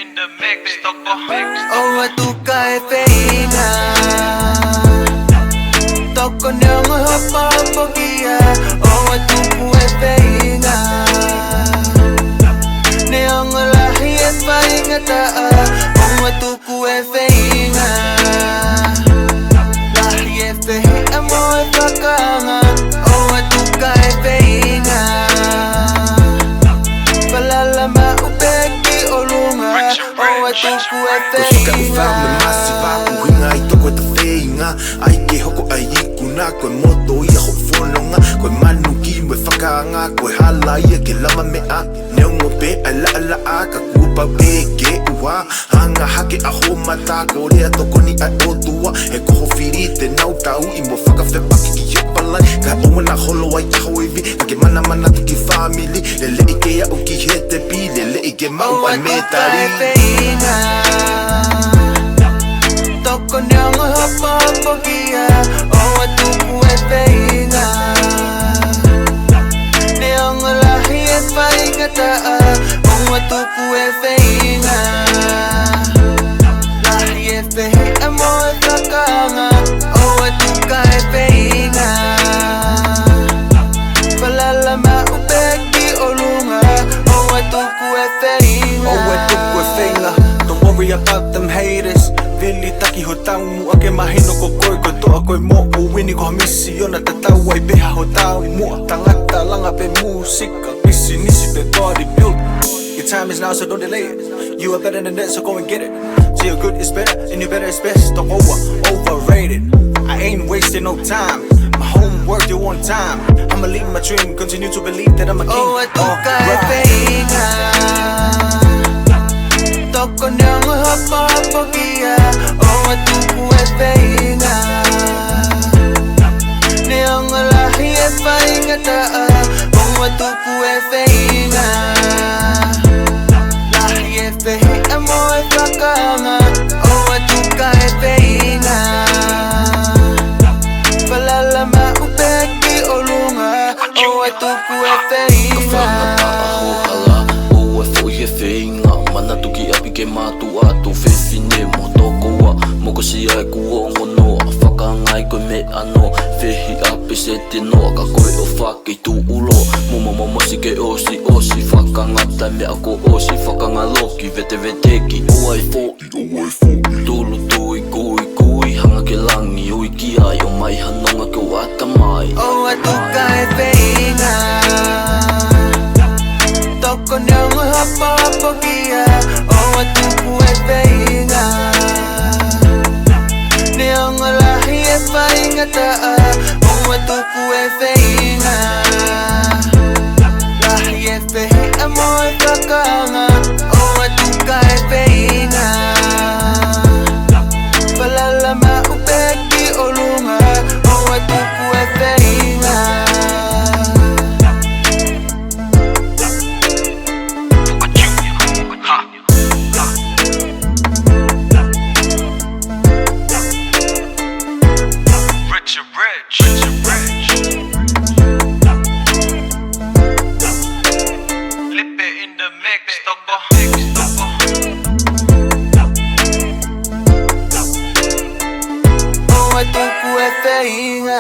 in the mix, toko. Oh, atuka e feina toko nyama hapa pokia. Oh, atuku e feina neongo lahi e fainga taa. Oh, atuku e feina lahi e fehi amo e fakanga. Oh, atuka e feina falalama upeki olunga. Oh, atuku e feina ai toko te wheinga ai ke hoko ai ikuna koe moto ia ho whanonga koe manu ki me whakaanga koe hala ia ke lama mea neongo pe ala ala a ka kupa pe ke ua hanga hake a ho mata ko rea toko ni ai otua e koho whiri te nau tau i mo whakawhepaki ki hepalai ka omana holo ai taho evi ka ke mana mana tuki family lele ike a o ki he te pi lele ike mau ai me tari. Toko nyama hapa pokia. Oh, atuku e feina neongo lahi e fainga taa. Oh, atuku e feina lahi e fehi amo e fakanga. Oh, atuka e feina falalama upeki olunga. Oh, atuku e feina. Oh, atuku e feina. Don't worry about them haters. Vili taki ho tau mua ke mahino ko koe koe toa koe mo o wini ko misi ona te tau ai beha ho tau mua tangata langa pe musika misi nisi pe bodybuild. Your time is now, so don't delay it. You are better than that, so go and get it. See your good is better and your better is best. Don't overrated. I ain't wasting no time. My homework you on time. I'ma leave my dream, continue to believe that I'm a king. Oh, atuka e feina toko nyama hapa pokia. Oh, atuku e feina neongo lahi e fainga taa. Oh, atuku e feina lahi e fehi amo e fakanga. Oh, atuka e feina falalama upeki olunga. Oh, atuku e feina mana tuki api ke matu atu whewhine mo toko wa moko si ai kua ngono whakangai koe me ano whehi api se te noa ka koe o whake tu ulo momo si ke osi whakangata me ako osi whakangaloki vete veteki o ai fōi tulu tui kui hanga ke langi ui ki ai o mai hanonga ke wata mai. Oh, atuka e feina toko nyama hapa pokia. Oh, atuku e feina neongo lahi e fainga taa. Oh, atuku e feina lahi e fehi amo e fakanga. Oh, atuka e feina falalama upeki olunga. Oh, atuku e feina. Oh, atuku e feina